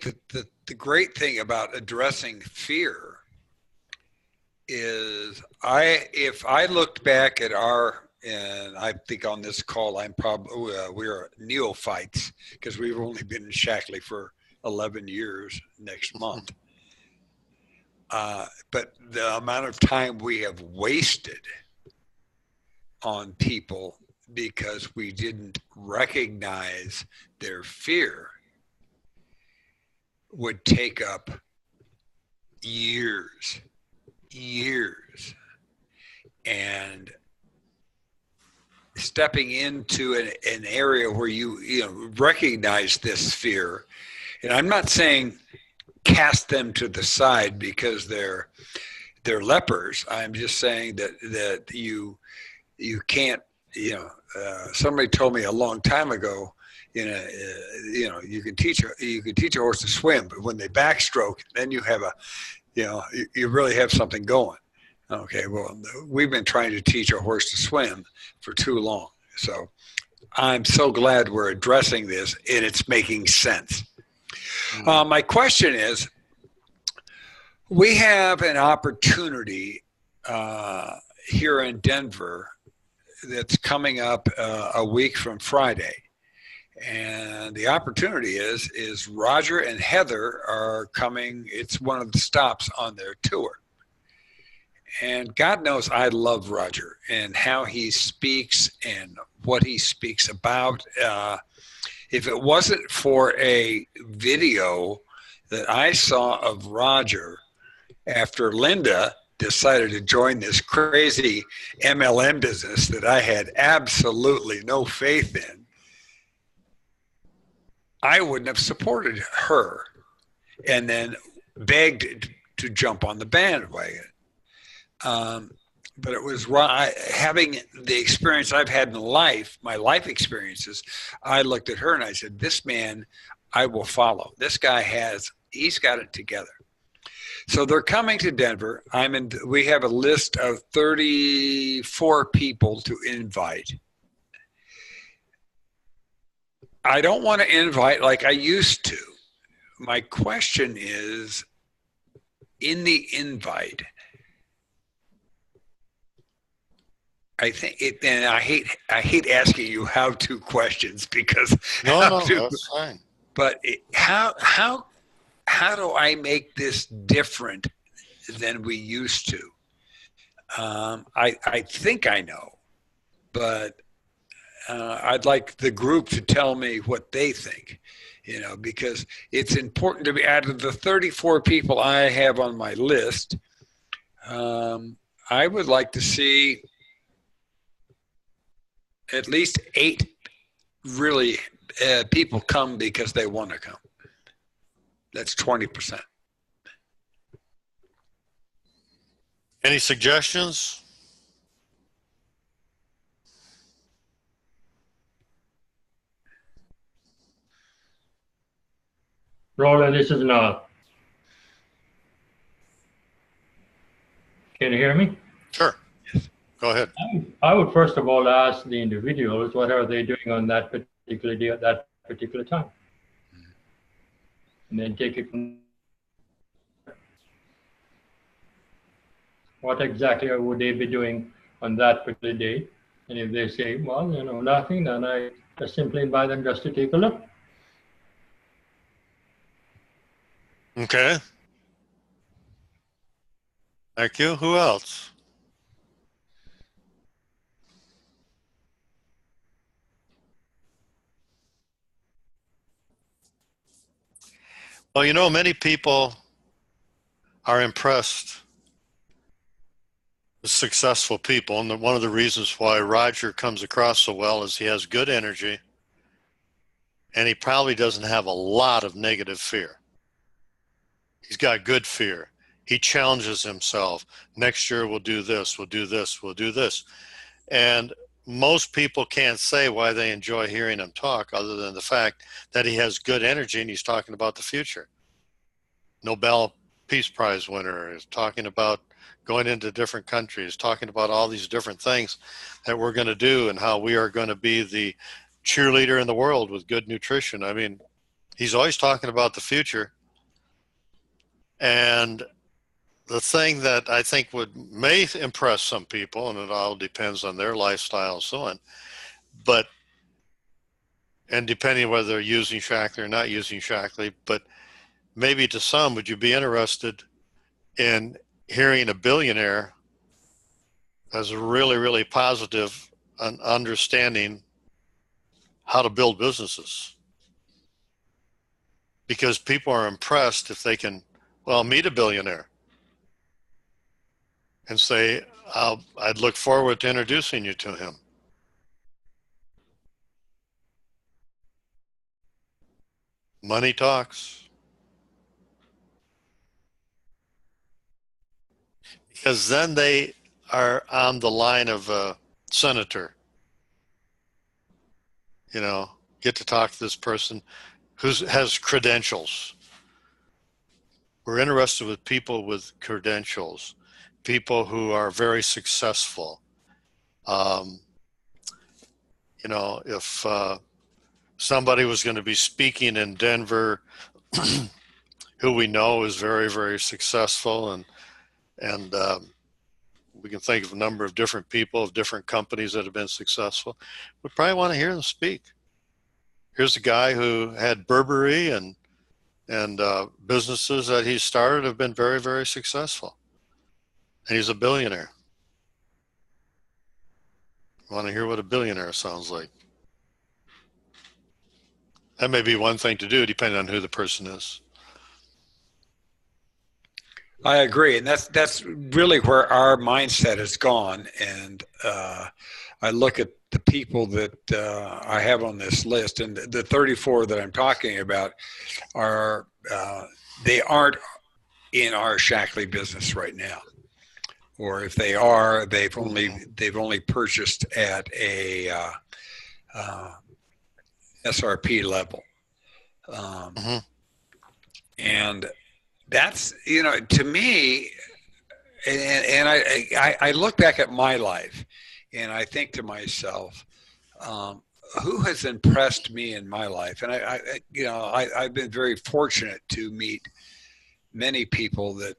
the great thing about addressing fear is if I looked back at and I think on this call, we're neophytes because we've only been in Shackley for 11 years next month. But the amount of time we have wasted on people because we didn't recognize their fear would take up years. And stepping into an area where you recognize this fear, and I'm not saying cast them to the side because they're lepers. I'm just saying that you can't. Somebody told me a long time ago, you can teach a horse to swim, but when they backstroke, then you have you really have something going. Okay, well, we've been trying to teach a horse to swim for too long. So I'm so glad we're addressing this and it's making sense. My question is, we have an opportunity here in Denver that's coming up a week from Friday. And the opportunity is Roger and Heather are coming. It's one of the stops on their tour. And God knows I love Roger and how he speaks and what he speaks about. If it wasn't for a video that I saw of Roger after Linda decided to join this crazy MLM business that I had absolutely no faith in, I wouldn't have supported her and then begged to jump on the bandwagon. But it was having the experience I've had in life, my life experiences, I looked at her and I said, this man, I will follow. This guy he's got it together. So they're coming to Denver. We have a list of 34 people to invite. I don't want to invite like I used to. My question is, in the invite, I think and I hate asking you how-to questions because no, that's fine. But how do I make this different than we used to? I think I know, but I'd like the group to tell me what they think, because it's important to be out of the 34 people I have on my list. I would like to see at least 8 really people come because they want to come. That's 20%. Any suggestions? Roland, this is Noel. Can you hear me? Sure. Go ahead. I would first of all ask the individuals, what are they doing on that particular day at that particular time? And then take it from what exactly would they be doing on that particular day? And if they say, well, nothing, then I just simply invite them just to take a look. Okay. Thank you. Who else? Well, many people are impressed with successful people. And one of the reasons why Roger comes across so well is he has good energy and he probably doesn't have a lot of negative fear. He's got good fear. He challenges himself. Next year we'll do this, we'll do this, we'll do this. And most people can't say why they enjoy hearing him talk other than the fact that he has good energy and he's talking about the future. Nobel Peace Prize winner is talking about going into different countries, talking about all these different things that we're going to do and how we are going to be the cheerleader in the world with good nutrition. I mean, He's always talking about the future. And the thing that I think may impress some people, and it all depends on their lifestyle and so on, and depending whether they're using Shackley or not using Shackley, but maybe to some, would you be interested in hearing a billionaire as a really, really positive on understanding how to build businesses? Because people are impressed if they can, meet a billionaire and say, I'd look forward to introducing you to him. Money talks. Because then they are on the line of a senator. Get to talk to this person who has credentials. We're interested with people with credentials, people who are very successful. If somebody was going to be speaking in Denver, who we know is very, very successful, and we can think of a number of different people of different companies that have been successful, we probably want to hear them speak. Here's a guy who had Burberry and businesses that he started have been very, very successful. And he's a billionaire. Want to hear what a billionaire sounds like? That may be one thing to do, depending on who the person is. I agree, and that's really where our mindset has gone. And I look at the people that I have on this list, and the 34 that I'm talking about are they aren't in our Shackley business right now, or if they are, they've only purchased at a SRP level, and that's, to me, and I look back at my life and I think to myself, who has impressed me in my life? And I've been very fortunate to meet many people that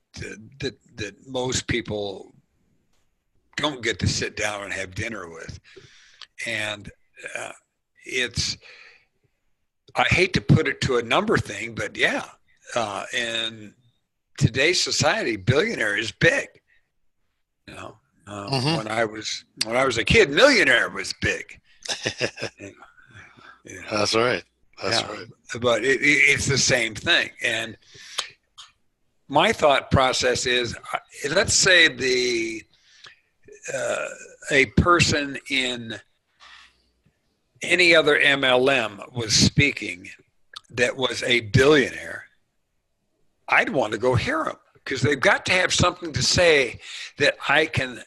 most people don't get to sit down and have dinner with. And I hate to put it to a number thing, but yeah. In today's society, billionaire is big. When I was a kid, millionaire was big. That's right. That's right. But it's the same thing. And my thought process is, let's say a person in any other MLM was speaking that was a billionaire, I'd want to go hear them, because they've got to have something to say that I can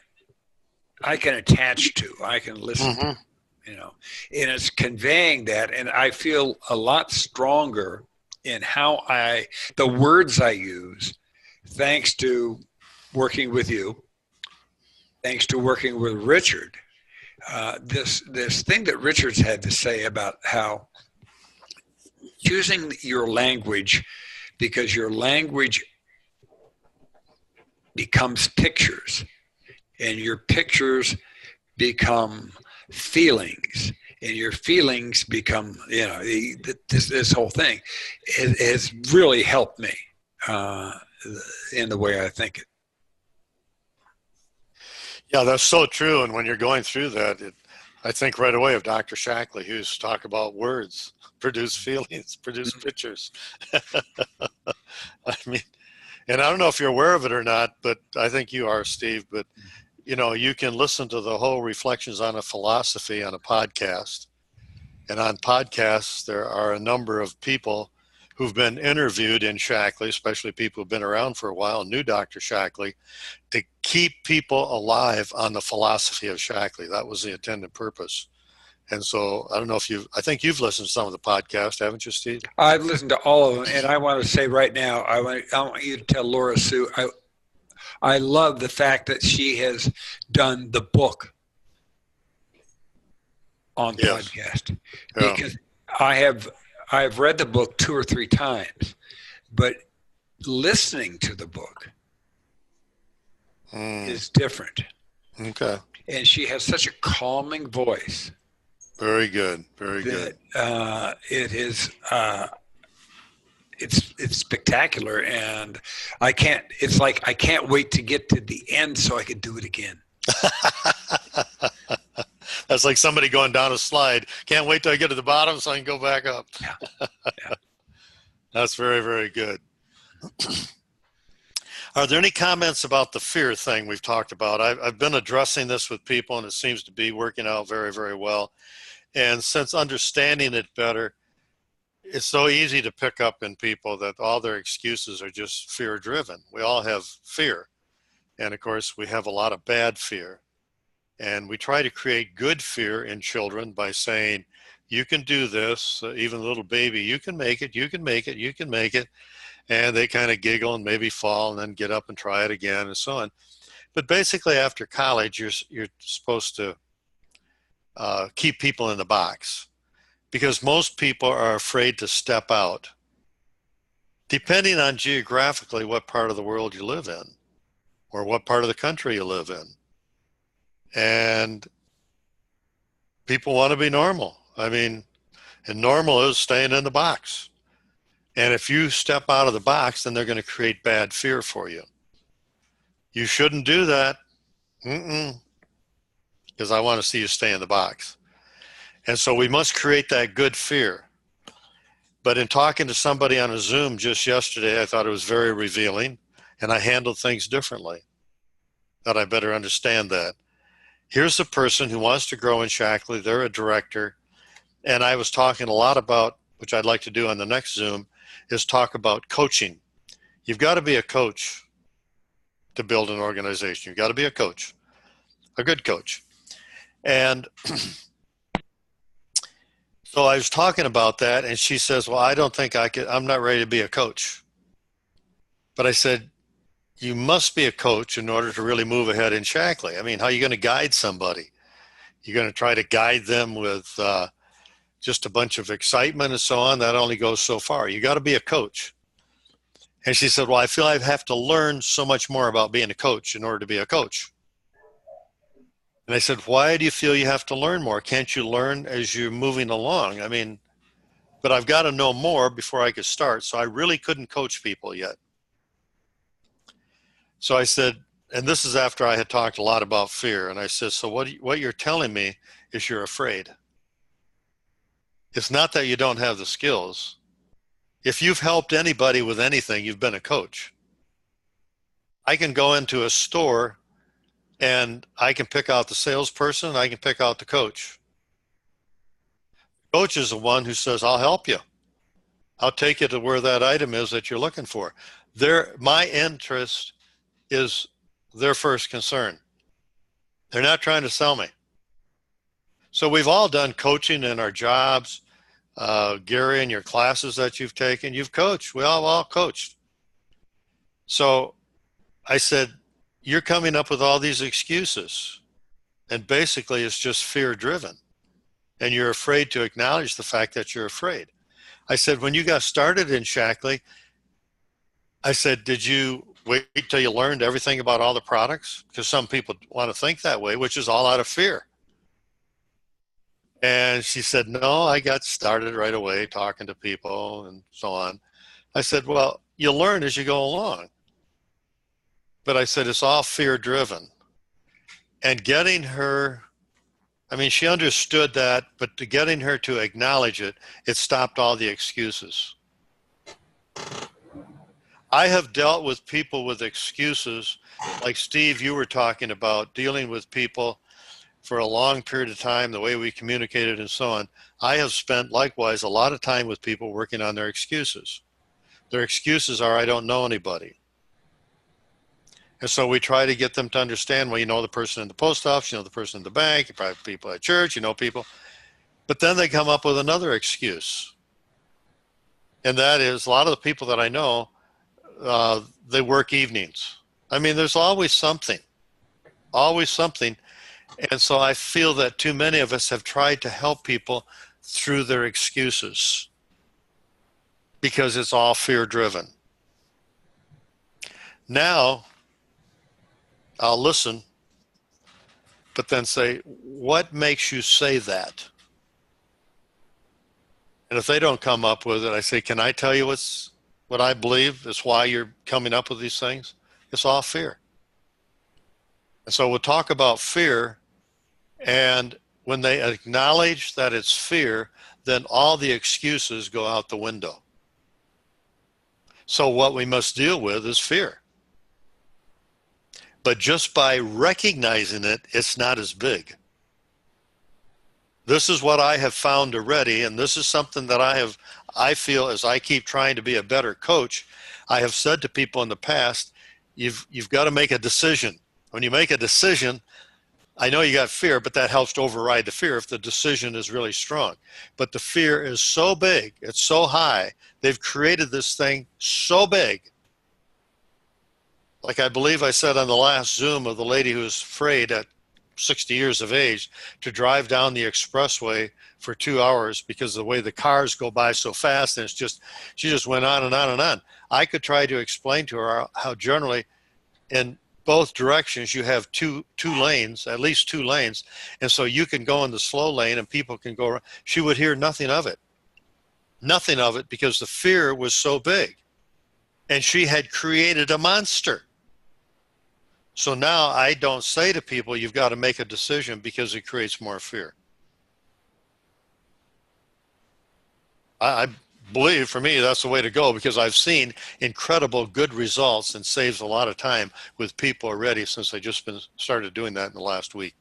attach to, I can listen to, and it's conveying that. And I feel a lot stronger in the words I use, thanks to working with you, thanks to working with Richard. This thing that Richard's had to say about how using your language, because your language becomes pictures, and your pictures become feelings, and your feelings become, this whole thing has really helped me in the way I think it. Yeah, that's so true. And when you're going through that, I think right away of Dr. Shackley, who's talk about words, produce feelings, produce pictures. I mean, and I don't know if you're aware of it or not, but I think you are, Steve. But, you can listen to the whole Reflections on a Philosophy on a podcast. And on podcasts, there are a number of people who've been interviewed in Shackley, especially people who've been around for a while, knew Dr. Shackley, to keep people alive on the philosophy of Shackley. That was the intended purpose. And so I don't know if I think you've listened to some of the podcasts, haven't you, Steve? I've listened to all of them. And I want to say right now, I want you to tell Laura Sue, I love the fact that she has done the book on podcast, because I I've read the book 2 or 3 times, but listening to the book is different. Okay. And she has such a calming voice. Very good. Very good. It is. It's spectacular, and I can't. It's like I can't wait to get to the end so I can do it again. That's like somebody going down a slide. Can't wait till I get to the bottom so I can go back up. Yeah. Yeah. That's very, very good. Are there any comments about the fear thing we've talked about? I've been addressing this with people, and it seems to be working out very, very well. And since understanding it better, it's so easy to pick up in people that all their excuses are just fear-driven. We all have fear. And, of course, we have a lot of bad fear. And we try to create good fear in children by saying, you can do this, even a little baby, you can make it, you can make it, you can make it. And they kind of giggle and maybe fall and then get up and try it again and so on. But basically after college, you're supposed to keep people in the box, because most people are afraid to step out, depending on geographically what part of the world you live in or what part of the country you live in. And people want to be normal. I mean, and normal is staying in the box. And if you step out of the box, then they're going to create bad fear for you. You shouldn't do that. Because I want to see you stay in the box. And so we must create that good fear. But in talking to somebody on a Zoom just yesterday, I thought it was very revealing, and I handled things differently. Thought I better understand that. Here's a person who wants to grow in Shackley. They're a director. And I was talking a lot about, which I'd like to do on the next Zoom, is talk about coaching. You've got to be a coach to build an organization. You've got to be a coach, a good coach. And so I was talking about that, and she says, well, I don't think I could, I'm not ready to be a coach. But I said, you must be a coach in order to really move ahead in Shackley. I mean, how are you going to guide somebody? You're going to try to guide them with just a bunch of excitement and so on. That only goes so far. You got to be a coach. And she said, well, I feel I have to learn so much more about being a coach in order to be a coach. And I said, why do you feel you have to learn more? Can't you learn as you're moving along? I mean, but I've got to know more before I could start. So I really couldn't coach people yet. So I said, and this is after I had talked a lot about fear. And I said, so what you're telling me is you're afraid. It's not that you don't have the skills. If you've helped anybody with anything, you've been a coach. I can go into a store and I can pick out the salesperson, I can pick out the coach. Coach is the one who says, I'll help you. I'll take you to where that item is that you're looking for. My interest is their first concern. They're not trying to sell me. So we've all done coaching in our jobs. Gary, in your classes that you've taken, you've coached. We all coached. So I said, you're coming up with all these excuses. And basically it's just fear driven. And you're afraid to acknowledge the fact that you're afraid. I said, when you got started in Shackley, I said, did you wait till you learned everything about all the products? Because some people want to think that way, which is all out of fear. And she said, no, I got started right away talking to people and so on. I said, well, you learn as you go along. But I said, it's all fear driven. And getting her, I mean, she understood that, but to getting her to acknowledge it, it stopped all the excuses. I have dealt with people with excuses, like Steve, you were talking about, dealing with people for a long period of time, the way we communicated and so on. I have spent, likewise, a lot of time with people working on their excuses. Their excuses are, I don't know anybody. And so we try to get them to understand, well, you know the person in the post office, you know the person in the bank, you probably have people at church, you know people. But then they come up with another excuse. And that is, a lot of the people that I know, they work evenings. I mean, there's always something. Always something. And so I feel that too many of us have tried to help people through their excuses. because it's all fear driven. Now, I'll listen, but then say, what makes you say that? And if they don't come up with it, I say, can I tell you what I believe is why you're coming up with these things? It's all fear. And so we'll talk about fear, and when they acknowledge that it's fear, then all the excuses go out the window. So what we must deal with is fear. But just by recognizing it, it's not as big. This is what I have found already, and this is something that I feel as I keep trying to be a better coach, I have said to people in the past, you've got to make a decision. When you make a decision, I know you got fear, but that helps to override the fear if the decision is really strong. But the fear is so big, it's so high, they've created this thing so big. Like I believe I said on the last Zoom of the lady who was afraid at 60 years of age to drive down the expressway for 2 hours because of the way the cars go by so fast, and she just went on and on and on. I could try to explain to her how generally in both directions you have two lanes, at least 2 lanes, and so you can go in the slow lane and people can go around. She would hear nothing of it. Nothing of it, because the fear was so big. And she had created a monster. So now I don't say to people, you've got to make a decision, because it creates more fear. I believe, for me, that's the way to go, because I've seen incredible good results and saves a lot of time with people already since I just started doing that in the last week.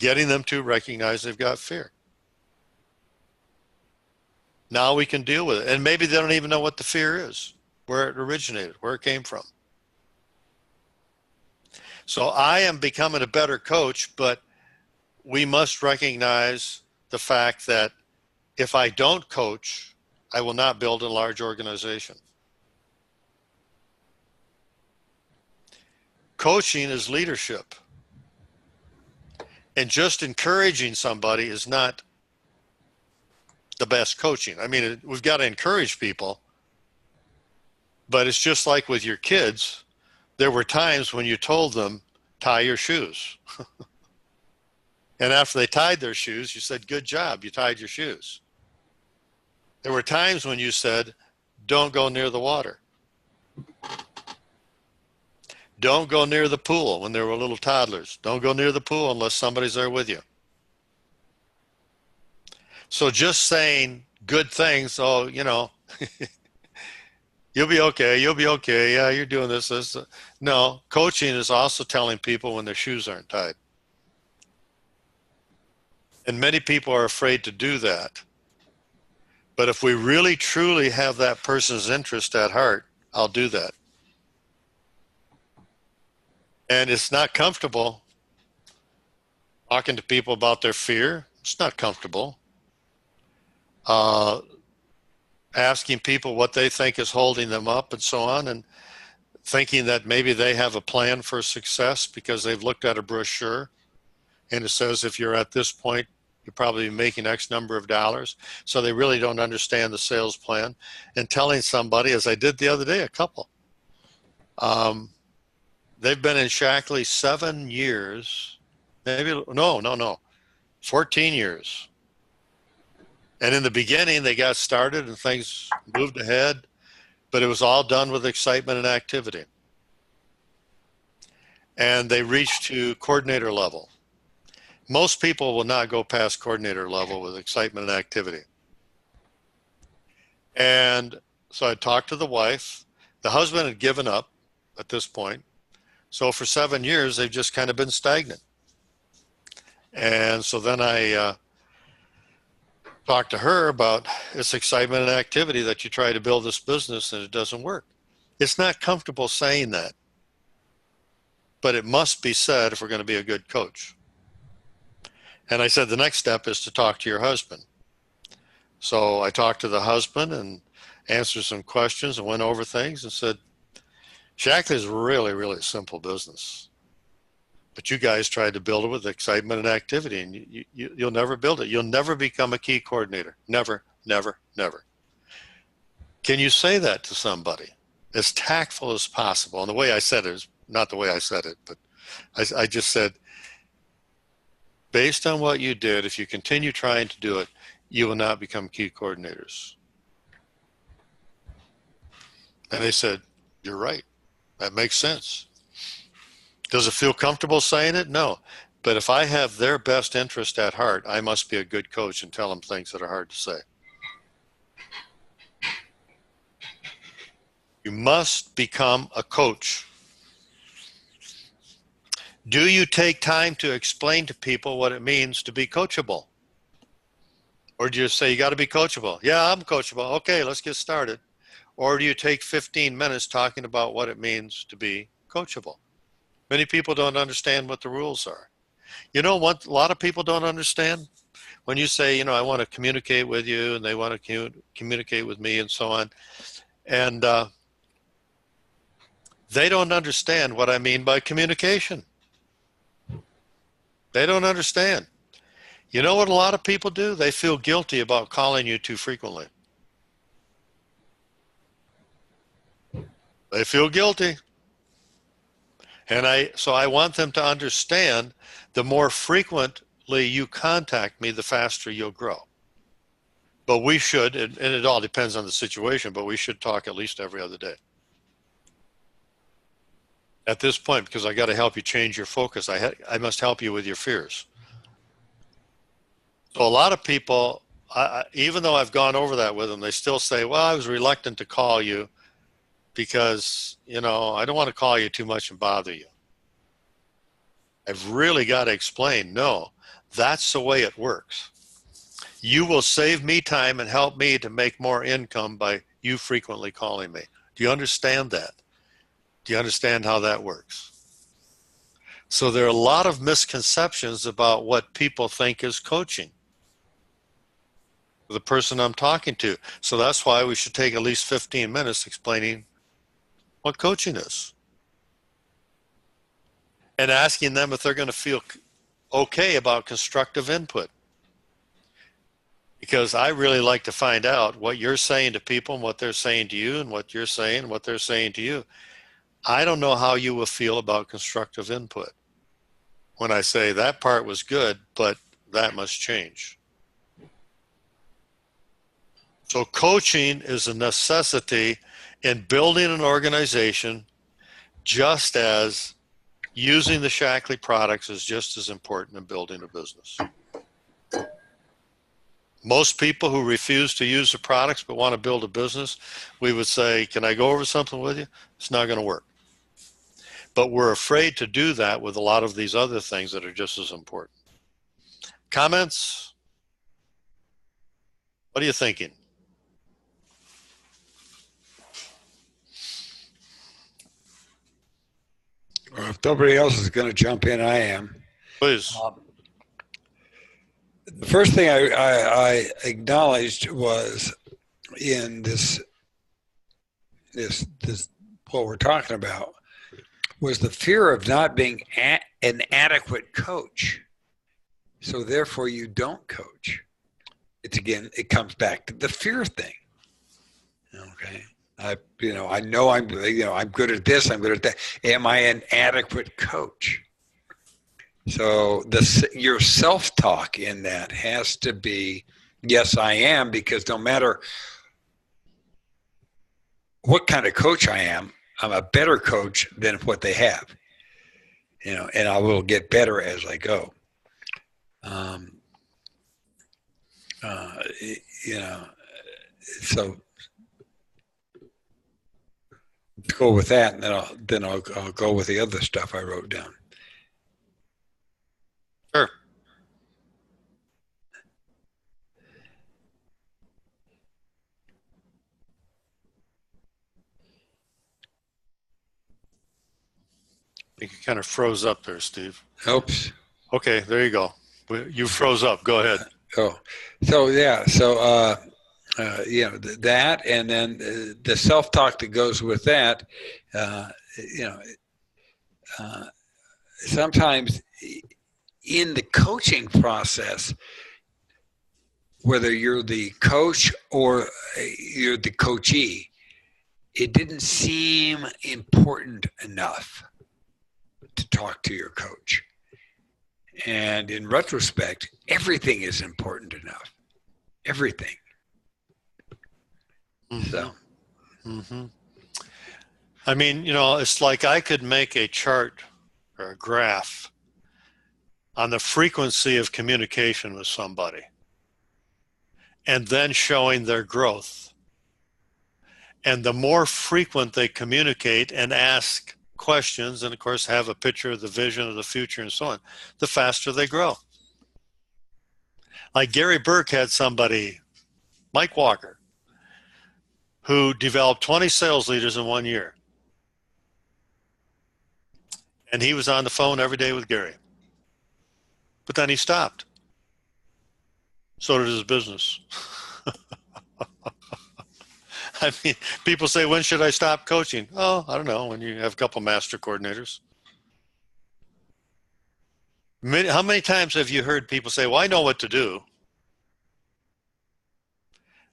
Getting them to recognize they've got fear. Now we can deal with it. And maybe they don't even know what the fear is, where it originated, where it came from. So I am becoming a better coach, but we must recognize the fact that if I don't coach, I will not build a large organization. Coaching is leadership. And just encouraging somebody is not the best coaching. I mean, we've got to encourage people, but it's just like with your kids. There were times when you told them, tie your shoes. And after they tied their shoes, you said, good job, you tied your shoes. There were times when you said, don't go near the water. Don't go near the pool when they were little toddlers. Don't go near the pool unless somebody's there with you. So just saying good things, oh, you know, you'll be okay, yeah, you're doing this. No, coaching is also telling people when their shoes aren't tied. And many people are afraid to do that. But if we really truly have that person's interest at heart, I'll do that. And it's not comfortable talking to people about their fear. It's not comfortable. Asking people what they think is holding them up and so on, and thinking that maybe they have a plan for success because they've looked at a brochure and it says if you're at this point, you're probably making X number of dollars. So they really don't understand the sales plan. And telling somebody, as I did the other day, a couple, they've been in Shackley 7 years, maybe, no, 14 years. And in the beginning, they got started and things moved ahead, but it was all done with excitement and activity. And they reached to coordinator level. Most people will not go past coordinator level with excitement and activity. And so I talked to the wife. The husband had given up at this point. So for 7 years, they've just kind of been stagnant. And so then I talked to her about it's excitement and activity that you try to build this business and it doesn't work. It's not comfortable saying that, but it must be said if we're going to be a good coach. And I said the next step is to talk to your husband. So I talked to the husband and answered some questions and went over things and said, Shackley is really, really simple business. But you guys tried to build it with excitement and activity, and you'll never build it. You'll never become a key coordinator. Never, never, never. Can you say that to somebody as tactful as possible? And the way I said it is not the way I said it, but I just said, based on what you did, if you continue trying to do it, you will not become key coordinators. And they said, you're right. That makes sense. Does it feel comfortable saying it? No. But if I have their best interest at heart, I must be a good coach and tell them things that are hard to say. You must become a coach. Do you take time to explain to people what it means to be coachable? Or do you say, you got to be coachable? Yeah, I'm coachable. Okay, let's get started. Or do you take 15 minutes talking about what it means to be coachable? Many people don't understand what the rules are. You know what a lot of people don't understand? When you say, I want to communicate with you, and they want to communicate with me and so on, and they don't understand what I mean by communication. They don't understand. You know what a lot of people do? They feel guilty about calling you too frequently. They feel guilty. And so I want them to understand, the more frequently you contact me, the faster you'll grow. But we should, and it all depends on the situation, but we should talk at least every other day. At this point, because I got to help you change your focus, I must help you with your fears. So a lot of people, even though I've gone over that with them, they still say, well, I was reluctant to call you because, I don't want to call you too much and bother you. I've really got to explain, no, that's the way it works. You will save me time and help me to make more income by you frequently calling me. Do you understand that? Do you understand how that works? So there are a lot of misconceptions about what people think is coaching. The person I'm talking to. So that's why we should take at least 15 minutes explaining what coaching is. And asking them if they're going to feel okay about constructive input. Because I really like to find out what you're saying to people and what they're saying to you, and what you're saying and what they're saying to you. I don't know how you will feel about constructive input when I say that part was good, but that must change. So coaching is a necessity in building an organization, just as using the Shackley products is just as important in building a business. Most people who refuse to use the products but want to build a business, we would say, can I go over something with you? It's not going to work. But we're afraid to do that with a lot of these other things that are just as important. Comments? What are you thinking? Well, if nobody else is going to jump in, I am. Please. The first thing I acknowledged was in this what we're talking about was the fear of not being an adequate coach. So therefore you don't coach. It comes back to the fear thing. Okay. I know I'm good at this, I'm good at that. Am I an adequate coach? So your self-talk in that has to be, yes, I am, because no matter what kind of coach I am, I'm a better coach than what they have, and I will get better as I go. So go with that, and then I'll go with the other stuff I wrote down. Sure. I think you kind of froze up there, Steve. Oops. Okay, there you go. You froze up. Go ahead. Oh, so yeah. So, that, and then the self-talk that goes with that, sometimes in the coaching process, whether you're the coach or you're the coachee, it didn't seem important enough to talk to your coach. And in retrospect, everything is important enough. Everything. Mm-hmm. So. Mm-hmm. I mean, you know, it's like I could make a chart or a graph on the frequency of communication with somebody and then showing their growth. And the more frequent they communicate and ask questions, and of course have a picture of the vision of the future and so on, the faster they grow. Like Gary Burke had somebody, Mike Walker, who developed 20 sales leaders in 1 year. And he was on the phone every day with Gary. But then he stopped. So did his business. I mean, people say, when should I stop coaching? Oh, I don't know, when you have a couple master coordinators. How many times have you heard people say, well, I know what to do?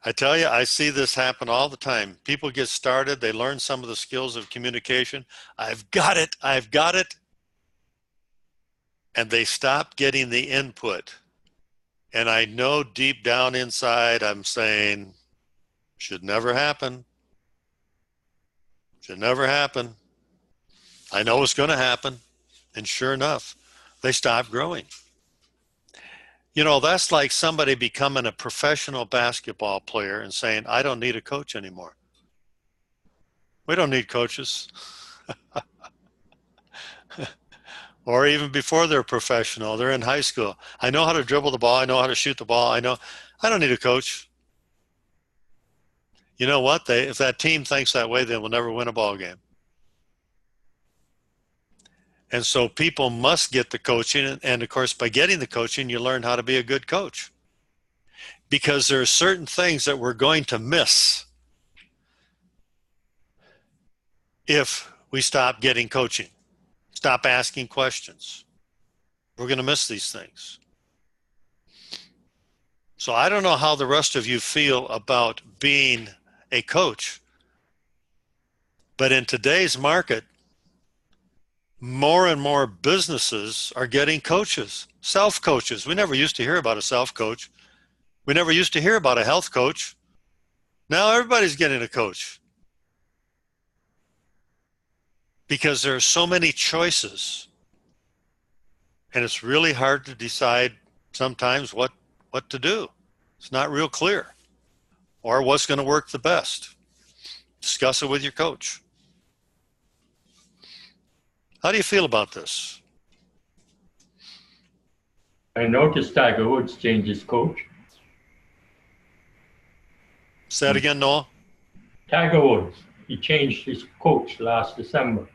I tell you, I see this happen all the time. People get started, they learn some of the skills of communication. I've got it. And they stop getting the input. And I know deep down inside, I'm saying, should never happen. Should never happen. I know it's going to happen. And sure enough, they stop growing. You know, that's like somebody becoming a professional basketball player and saying, I don't need a coach anymore. We don't need coaches. Or even before they're professional, they're in high school. I know how to dribble the ball. I know how to shoot the ball. I don't need a coach. You know what? If that team thinks that way, they will never win a ball game. And so people must get the coaching. And of course, by getting the coaching, you learn how to be a good coach. Because there are certain things that we're going to miss if we stop getting coaching, stop asking questions. We're going to miss these things. So I don't know how the rest of you feel about being a coach. But in today's market, more and more businesses are getting coaches, self-coaches. We never used to hear about a self-coach. We never used to hear about a health coach. Now everybody's getting a coach. Because there are so many choices. And it's really hard to decide sometimes what to do. It's not real clear. Or what's going to work the best. Discuss it with your coach. How do you feel about this? I noticed Tiger Woods changed his coach. Say that again, Noah? Tiger Woods, he changed his coach last December.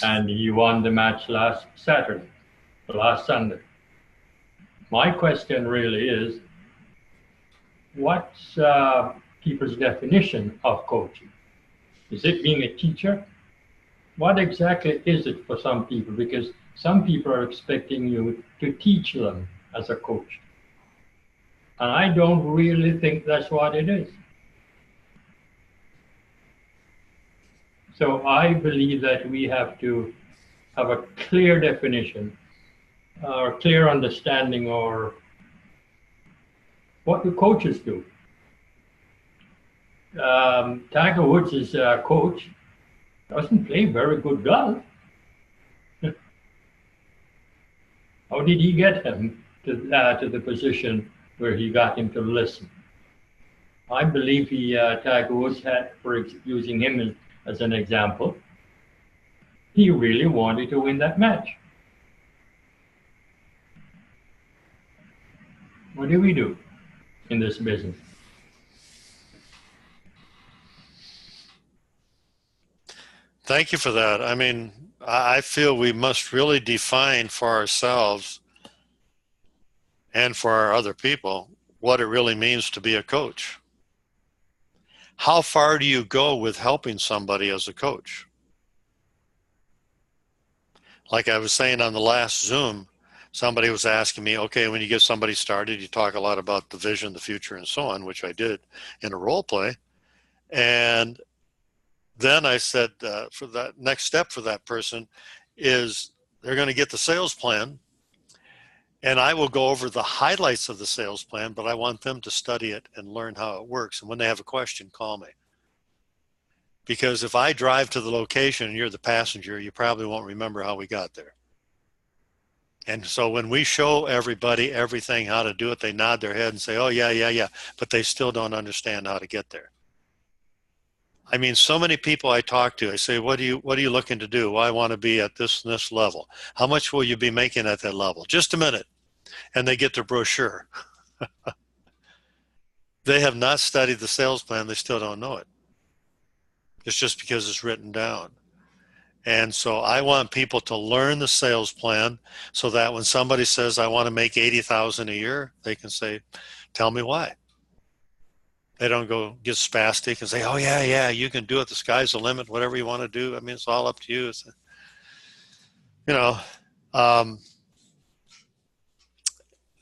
And he won the match last Sunday. My question really is, what's people's definition of coaching? Is it being a teacher? What exactly is it for some people? Because some people are expecting you to teach them as a coach. And I don't really think that's what it is. So I believe that we have to have a clear definition or clear understanding or what do coaches do. Tiger Woods' coach doesn't play very good golf. How did he get him to the position where he got him to listen? I believe Tiger Woods had, for using him as an example, he really wanted to win that match. What do we do in this business? Thank you for that. I mean, I feel we must really define for ourselves and for our other people what it really means to be a coach. How far do you go with helping somebody as a coach? Like I was saying on the last Zoom, somebody was asking me, okay, when you get somebody started, you talk a lot about the vision, the future, and so on, which I did in a role play. And then I said, for that next step for that person is they're going to get the sales plan, and I will go over the highlights of the sales plan, but I want them to study it and learn how it works. And when they have a question, call me. Because if I drive to the location and you're the passenger, you probably won't remember how we got there. And so when we show everybody everything, how to do it, they nod their head and say, oh, yeah, but they still don't understand how to get there. I mean, so many people I talk to, I say, what are you looking to do? Well, I want to be at this and this level. How much will you be making at that level? Just a minute. And they get their brochure. They have not studied the sales plan. They still don't know it. It's just because it's written down. And so I want people to learn the sales plan so that when somebody says, I want to make $80,000 a year, they can say, tell me why. They don't go get spastic and say, oh, yeah, you can do it. The sky's the limit, whatever you want to do. I mean, it's all up to you. It's,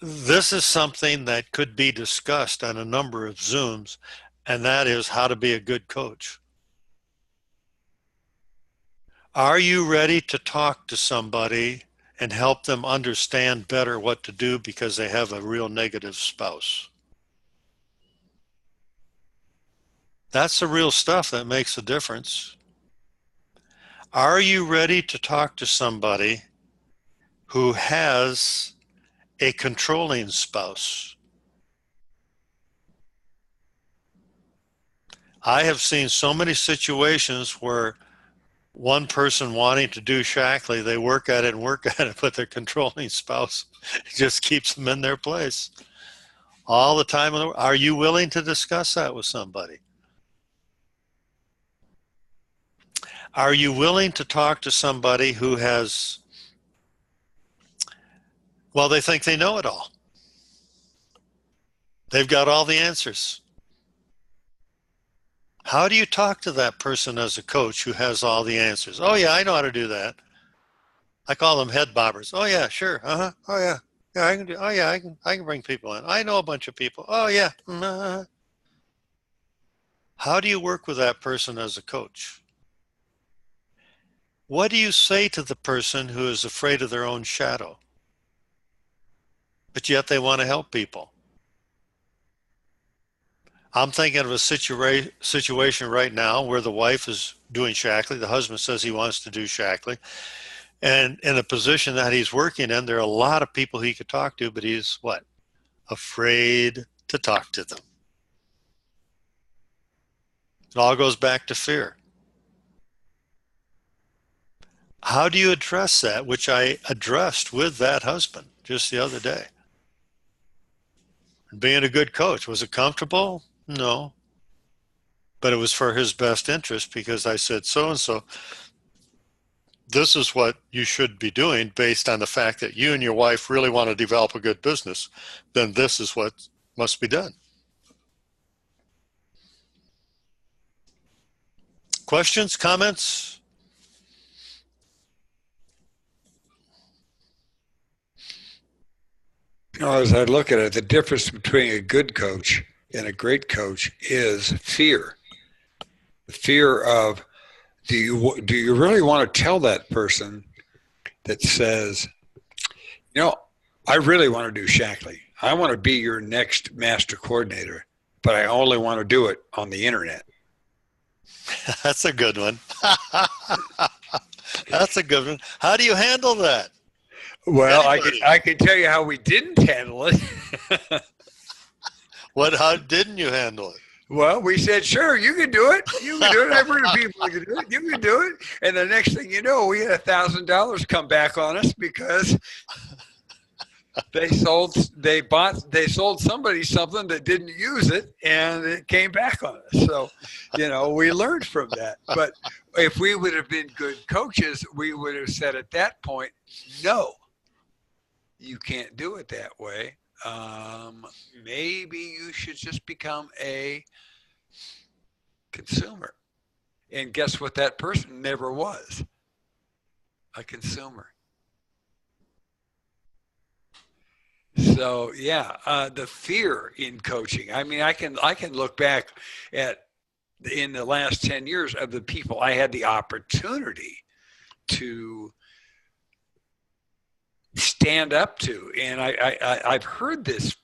this is something that could be discussed on a number of Zooms, and that is how to be a good coach. Are you ready to talk to somebody and help them understand better what to do because they have a real negative spouse? That's the real stuff that makes a difference. Are you ready to talk to somebody who has a controlling spouse? I have seen so many situations where one person wanting to do Shackley, they work at it, but their controlling spouse just keeps them in their place all the time. Are you willing to discuss that with somebody? Are you willing to talk to somebody who has, well, they think they know it all. They've got all the answers. How do you talk to that person as a coach who has all the answers? Oh, yeah, I know how to do that. I call them head bobbers. Oh, yeah, sure. Uh-huh. Oh, yeah. Yeah, I can do. Oh, yeah, I can bring people in. I know a bunch of people. Oh, yeah. Uh-huh. How do you work with that person as a coach? What do you say to the person who is afraid of their own shadow, but yet they want to help people? I'm thinking of a situation right now where the wife is doing Shackley. The husband says he wants to do Shackley. And in a position that he's working in, there are a lot of people he could talk to, but he's what? Afraid to talk to them. It all goes back to fear. How do you address that, which I addressed with that husband just the other day? Being a good coach, was it comfortable? No. But it was for his best interest because I said, so-and-so, this is what you should be doing based on the fact that you and your wife really want to develop a good business. Then this is what must be done. Questions, comments? As I look at it, the difference between a good coach and a great coach is fear. The fear of, do you really want to tell that person that says, I really want to do Shackley. I want to be your next master coordinator, but I only want to do it on the internet. That's a good one. That's a good one. How do you handle that? Well, I can tell you how we didn't handle it. How didn't you handle it? Well, we said, sure, you can do it. You can do it. I've heard of people who can do it. You can do it. And the next thing you know, we had $1,000 come back on us because they sold somebody something that didn't use it, and it came back on us. So, we learned from that. But if we would have been good coaches, we would have said at that point, no, you can't do it that way. Maybe you should just become a consumer. And guess what? That person never was a consumer. So yeah, the fear in coaching. I mean, I can look back at in the last 10 years of the people I had the opportunity to stand up to, and I've heard this,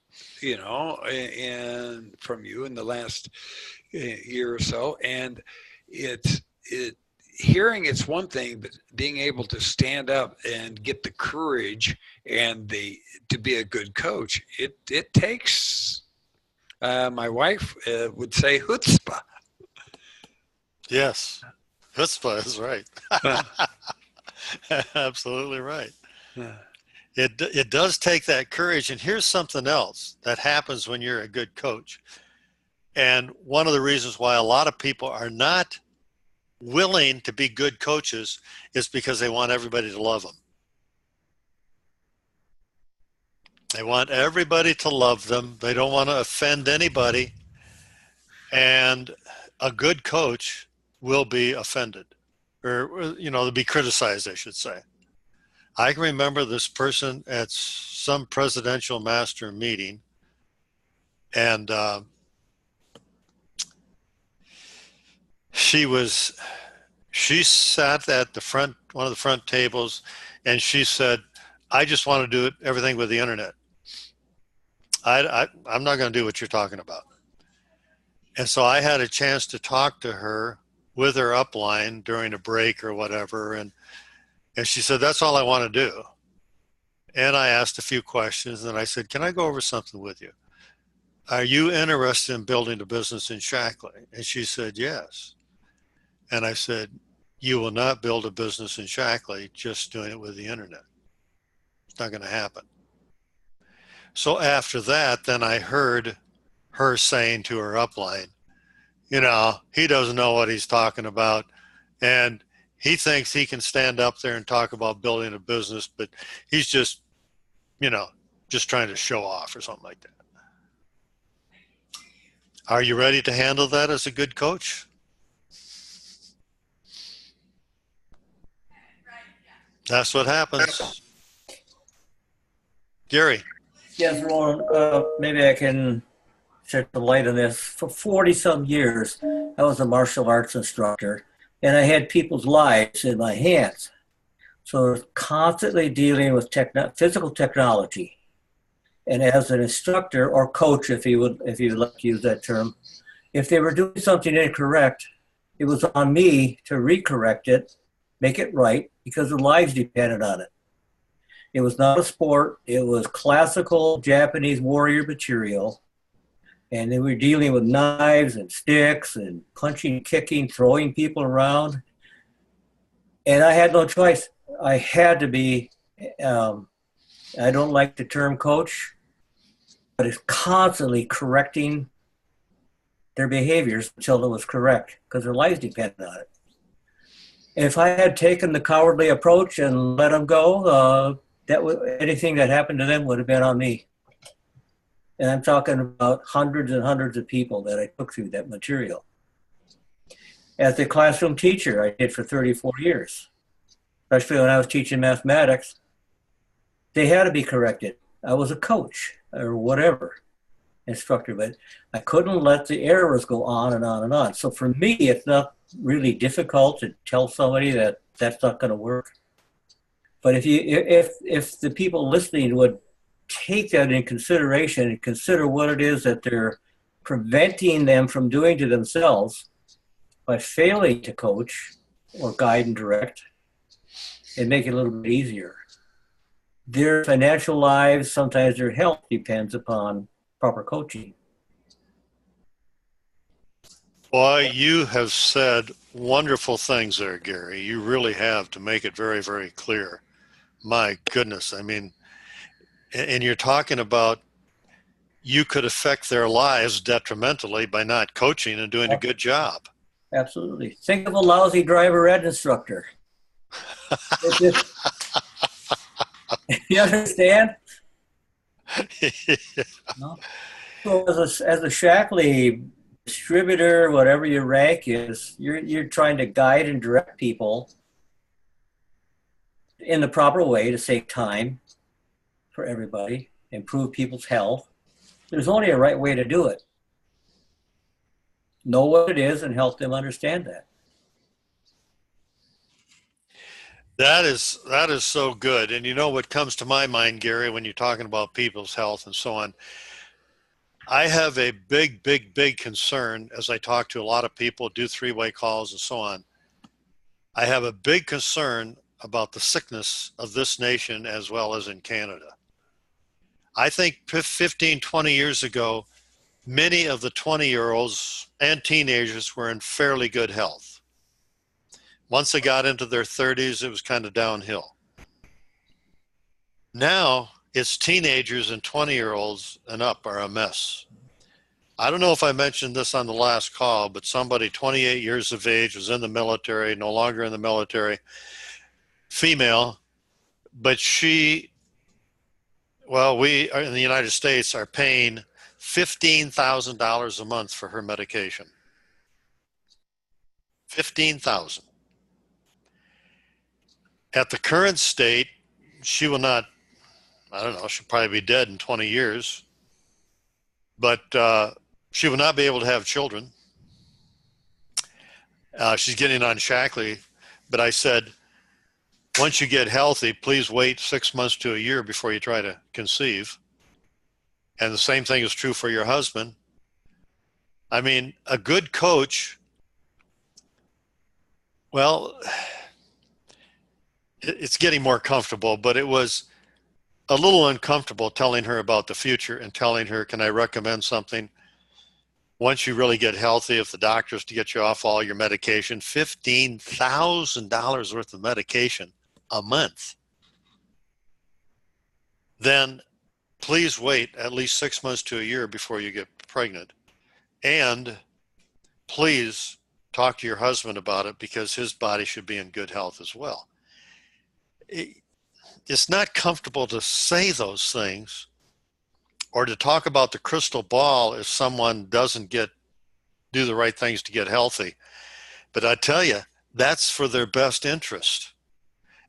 and from you in the last year or so, and it hearing it's one thing, but being able to stand up and get the courage and the to be a good coach, it takes. My wife would say chutzpah. Yes, chutzpah is right. Absolutely right. It does take that courage. And here's something else that happens when you're a good coach. And one of the reasons why a lot of people are not willing to be good coaches is because they want everybody to love them. They want everybody to love them. They don't want to offend anybody. And a good coach will be offended, or, they'll be criticized, I should say. I can remember this person at some presidential master meeting, and she sat at the front, one of the front tables, and she said, "I just want to do everything with the internet. I'm not going to do what you're talking about." And so I had a chance to talk to her with her upline during a break or whatever, and she said, "That's all I want to do." And I asked a few questions, and I said, "Can I go over something with you? Are you interested in building a business in Shackley?" And she said, "Yes." And I said, "You will not build a business in Shackley just doing it with the internet. It's not going to happen." So after that, then I heard her saying to her upline, "He doesn't know what he's talking about. And he thinks he can stand up there and talk about building a business, but he's just, just trying to show off," or something like that. Are you ready to handle that as a good coach? That's what happens. Gary. Yes, Roland, maybe I can shed some light on this. For 40 some years, I was a martial arts instructor, and I had people's lives in my hands. So I was constantly dealing with physical technology. And as an instructor or coach, if you would like to use that term, if they were doing something incorrect, it was on me to recorrect it, make it right, because their lives depended on it. It was not a sport. It was classical Japanese warrior material. And they were dealing with knives and sticks and punching, kicking, throwing people around. And I had no choice. I had to be, I don't like the term coach, but it's constantly correcting their behaviors until it was correct, because their lives depended on it. If I had taken the cowardly approach and let them go, anything that happened to them would have been on me. And I'm talking about hundreds and hundreds of people that I took through that material. As a classroom teacher, I did for 34 years, especially when I was teaching mathematics. They had to be corrected. I was a coach or whatever, instructor, but I couldn't let the errors go on and on and on. So for me, it's not really difficult to tell somebody that that's not going to work. But if the people listening would take that in consideration and consider what it is that they're preventing them from doing to themselves by failing to coach or guide and direct, and make it a little bit easier. Their financial lives, sometimes their health depends upon proper coaching. Boy, you have said wonderful things there, Gary. You really have, to make it very, very clear. My goodness. I mean, and you're talking about you could affect their lives detrimentally by not coaching and doing a good job. Absolutely. Think of a lousy driver ed instructor. You understand? No? So as a Shackley distributor, whatever your rank is, you're trying to guide and direct people in the proper way to save time for everybody, improve people's health, there's only a right way to do it. Know what it is and help them understand that. That is so good. And you know what comes to my mind, Gary, when you're talking about people's health and so on? I have a big concern as I talk to a lot of people, do three-way calls and so on. I have a big concern about the sickness of this nation as well as in Canada. I think 15, 20 years ago, many of the 20-year-olds and teenagers were in fairly good health. Once they got into their 30s, it was kind of downhill. Now, it's teenagers and 20-year-olds and up are a mess. I don't know if I mentioned this on the last call, but somebody 28 years of age was in the military, no longer in the military, female, but she, well, we in the United States are paying $15,000 a month for her medication. $15,000. At the current state, she will not, I don't know, she'll probably be dead in 20 years, but she will not be able to have children. She's getting on Shackley, but I said, once you get healthy, please wait 6 months to a year before you try to conceive. And the same thing is true for your husband. I mean, a good coach, well, it's getting more comfortable, but it was a little uncomfortable telling her about the future and telling her, can I recommend something? Once you really get healthy, if the doctor's to get you off all your medication, $15,000 worth of medication a month, then please wait at least 6 months to a year before you get pregnant. And please talk to your husband about it because his body should be in good health as well. It's not comfortable to say those things or to talk about the crystal ball if someone doesn't do the right things to get healthy. But I tell you, that's for their best interest.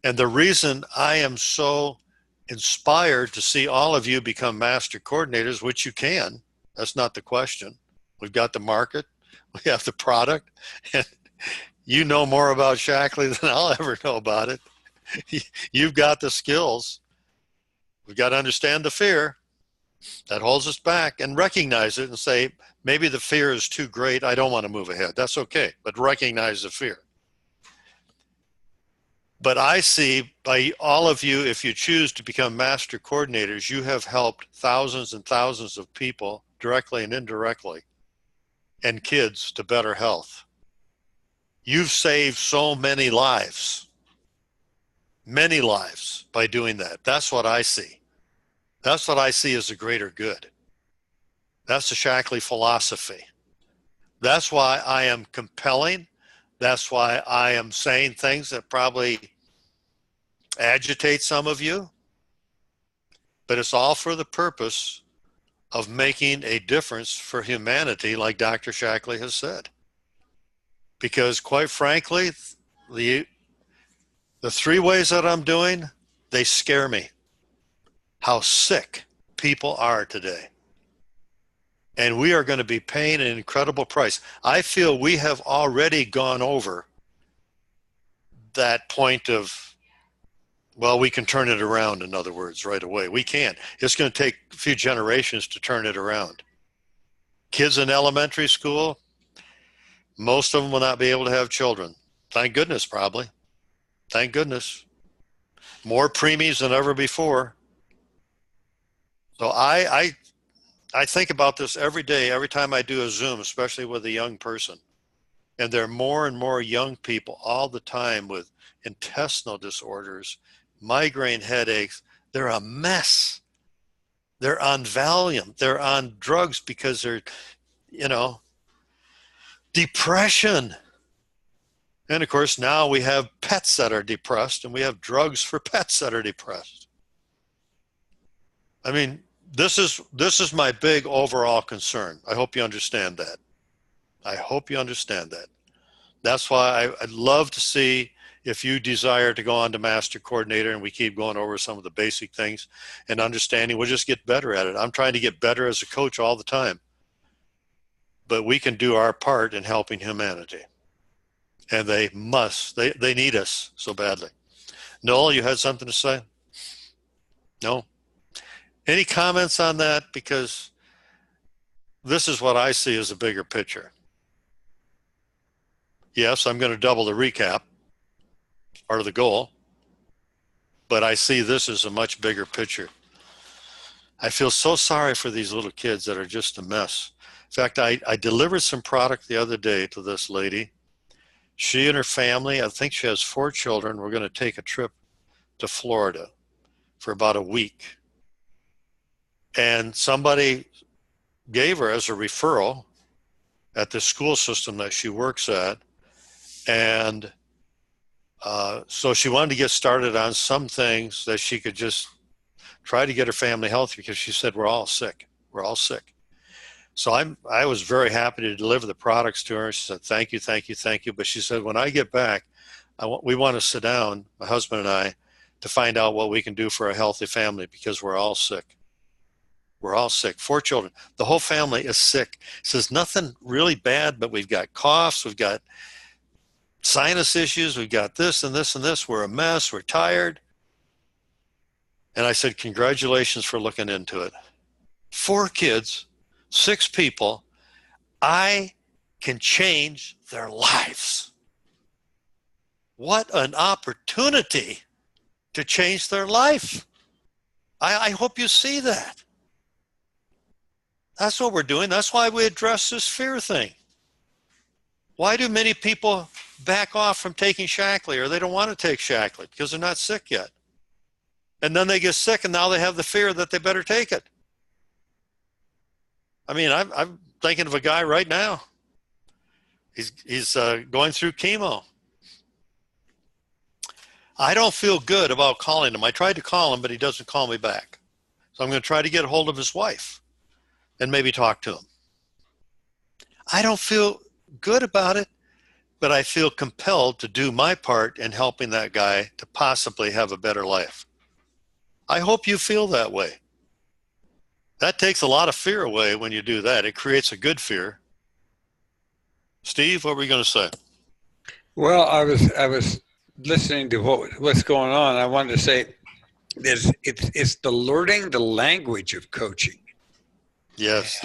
And the reason I am so inspired to see all of you become master coordinators, which you can, that's not the question. We've got the market, we have the product, and you know more about Shackley than I'll ever know about it. You've got the skills. We've got to understand the fear that holds us back and recognize it and say, maybe the fear is too great. I don't want to move ahead. That's okay. But recognize the fear. But I see by all of you, if you choose to become master coordinators, you have helped thousands and thousands of people directly and indirectly and kids to better health. You've saved so many lives by doing that. That's what I see. That's what I see as a greater good. That's the Shackley philosophy. That's why I am compelling. That's why I am saying things that probably agitate some of you. But it's all for the purpose of making a difference for humanity, like Dr. Shackley has said. Because quite frankly, the three ways that I'm doing, they scare me. How sick people are today. And we are going to be paying an incredible price. I feel we have already gone over that point of, well, we can turn it around, in other words, right away. We can. It's going to take a few generations to turn it around. Kids in elementary school, most of them will not be able to have children. Thank goodness, probably. Thank goodness. More preemies than ever before. So I think about this every day, every time I do a Zoom, especially with a young person. And there are more and more young people all the time with intestinal disorders, migraine headaches. They're a mess. They're on Valium. They're on drugs because they're, depression. And of course, now we have pets that are depressed and we have drugs for pets that are depressed. I mean, this is my big overall concern. I hope you understand that. I hope you understand that. That's why I'd love to see if you desire to go on to master coordinator, and we keep going over some of the basic things and understanding, we'll just get better at it. I'm trying to get better as a coach all the time. But we can do our part in helping humanity. And they need us so badly. Noel, you had something to say? No? Any comments on that? Because this is what I see as a bigger picture. Yes, I'm going to double the recap, part of the goal, but I see this as a much bigger picture. I feel so sorry for these little kids that are just a mess. In fact, I delivered some product the other day to this lady. She and her family, I think she has 4 children, were going to take a trip to Florida for about a week. And somebody gave her as a referral at the school system that she works at. And so she wanted to get started on some things that she could just try to get her family healthy, because she said, we're all sick. We're all sick. So I was very happy to deliver the products to her. She said, thank you, thank you, thank you. But she said, when I get back, we want to sit down, my husband and I, to find out what we can do for a healthy family, because we're all sick. We're all sick. 4 children. The whole family is sick. Says nothing really bad, but we've got coughs, we've got sinus issues, we've got this and this and this. We're a mess. We're tired. And I said, congratulations for looking into it. 4 kids, 6 people. I can change their lives. What an opportunity to change their life. I hope you see that. That's what we're doing. That's why we address this fear thing. Why do many people back off from taking Shaklee, or they don't want to take Shaklee? Because they're not sick yet. And then they get sick, and now they have the fear that they better take it. I mean, I'm thinking of a guy right now. He's going through chemo. I don't feel good about calling him. I tried to call him, but he doesn't call me back. So I'm going to try to get a hold of his wife and maybe talk to him. I don't feel good about it, but I feel compelled to do my part in helping that guy to possibly have a better life. I hope you feel that way. That takes a lot of fear away when you do that. It creates a good fear. Steve, what were you going to say? Well, I was listening to what's going on. I wanted to say it's the learning the language of coaching. Yes.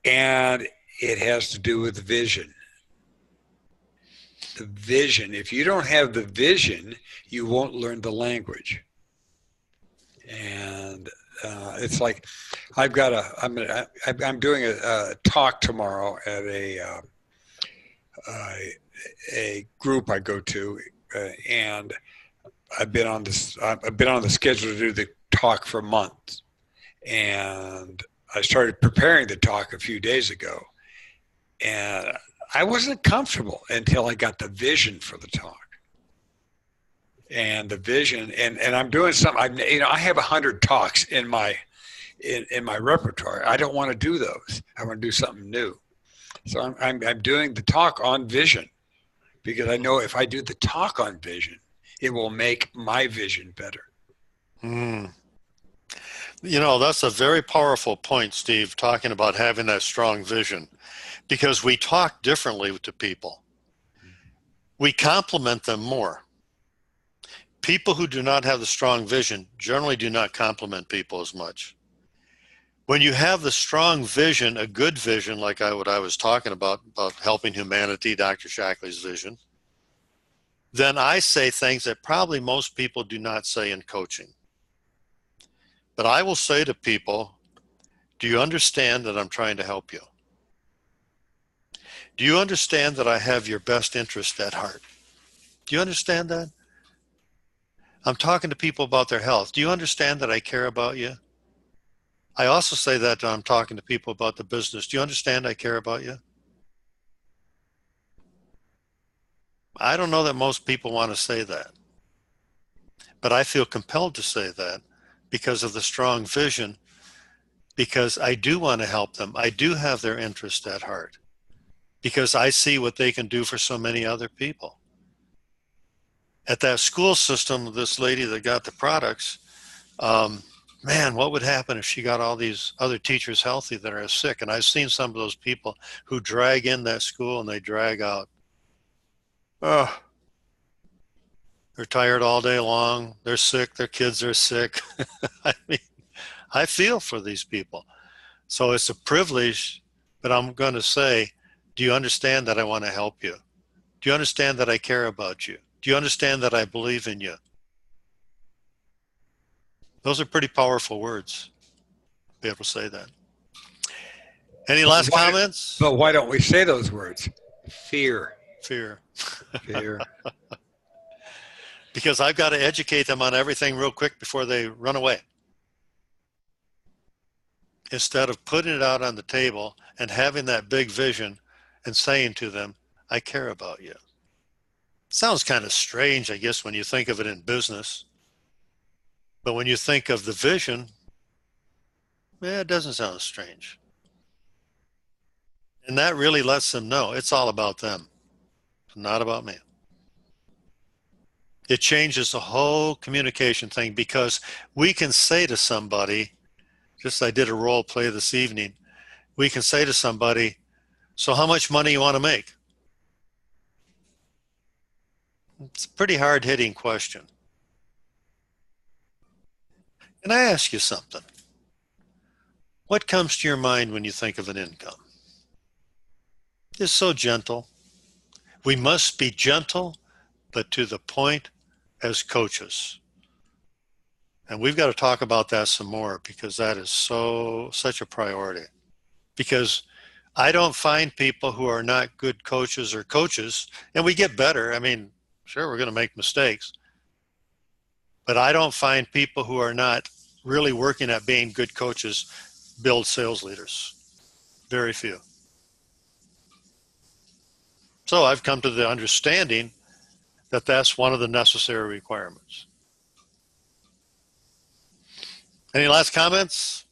And it has to do with vision. The vision. If you don't have the vision, you won't learn the language. And it's like I'm doing a talk tomorrow at a group I go to, and I've been on the schedule to do the talk for months. And I started preparing the talk a few days ago, and I wasn't comfortable until I got the vision for the talk. And the vision, and I'm doing something. I have 100 talks in my repertoire. I don't want to do those. I want to do something new. So I'm doing the talk on vision, because I know if I do the talk on vision, it will make my vision better. You know, that's a very powerful point, Steve, talking about having that strong vision, because we talk differently to people. We compliment them more. People who do not have the strong vision generally do not compliment people as much. When you have the strong vision, a good vision, like what I was talking about helping humanity, Dr. Shaklee's vision, then I say things that probably most people do not say in coaching. But I will say to people, do you understand that I'm trying to help you? Do you understand that I have your best interest at heart? Do you understand that? I'm talking to people about their health. Do you understand that I care about you? I also say that when I'm talking to people about the business. Do you understand I care about you? I don't know that most people want to say that, but I feel compelled to say that because of the strong vision, because I do want to help them. I do have their interest at heart, because I see what they can do for so many other people. At that school system, this lady that got the products, man, what would happen if she got all these other teachers healthy that are sick? And I've seen some of those people who drag in that school and they drag out. Oh, they're tired all day long. They're sick. Their kids are sick. I mean, I feel for these people. So it's a privilege, but I'm going to say, do you understand that I want to help you? Do you understand that I care about you? Do you understand that I believe in you? Those are pretty powerful words, to be able to say that. Any last comments? But why don't we say those words? Fear. Fear. Fear. Because I've got to educate them on everything real quick before they run away. Instead of putting it out on the table and having that big vision and saying to them, I care about you. Sounds kind of strange, I guess, when you think of it in business. But when you think of the vision, it doesn't sound strange. And that really lets them know it's all about them, not about me. It changes the whole communication thing, because we can say to somebody, just I did a role play this evening, we can say to somebody, so how much money you want to make? It's a pretty hard-hitting question. Can I ask you something? What comes to your mind when you think of an income? It's so gentle. We must be gentle, but to the point as coaches. And we've got to talk about that some more, because that is such a priority. Because I don't find people who are not good coaches or coaches, and we get better. I mean, sure, we're going to make mistakes. But I don't find people who are not really working at being good coaches build sales leaders. Very few. So I've come to the understanding that that's one of the necessary requirements. Any last comments?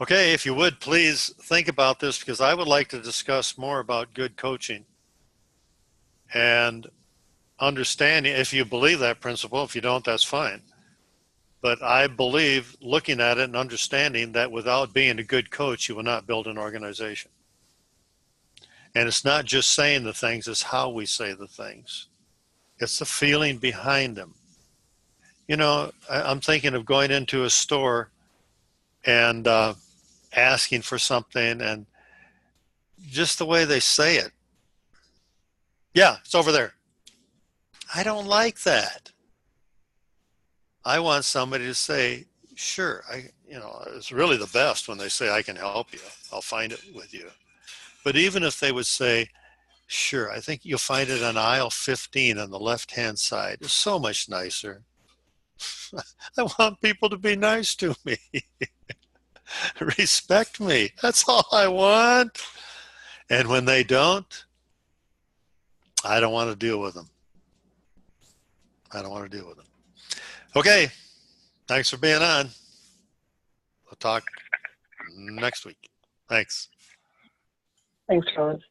Okay, if you would, please think about this, because I would like to discuss more about good coaching and understanding, if you believe that principle. If you don't, that's fine. But I believe, looking at it and understanding, that without being a good coach, you will not build an organization. And it's not just saying the things, it's how we say the things. It's the feeling behind them. You know, I'm thinking of going into a store and asking for something, and just the way they say it. Yeah, it's over there. I don't like that. I want somebody to say, sure, it's really the best when they say, I can help you. I'll find it with you. But even if they would say, sure, I think you'll find it on aisle 15 on the left-hand side. It's so much nicer. I want people to be nice to me. Respect me. That's all I want. And when they don't, I don't want to deal with them. I don't want to deal with them. Okay. Thanks for being on. We'll talk next week. Thanks. Thanks, Roland.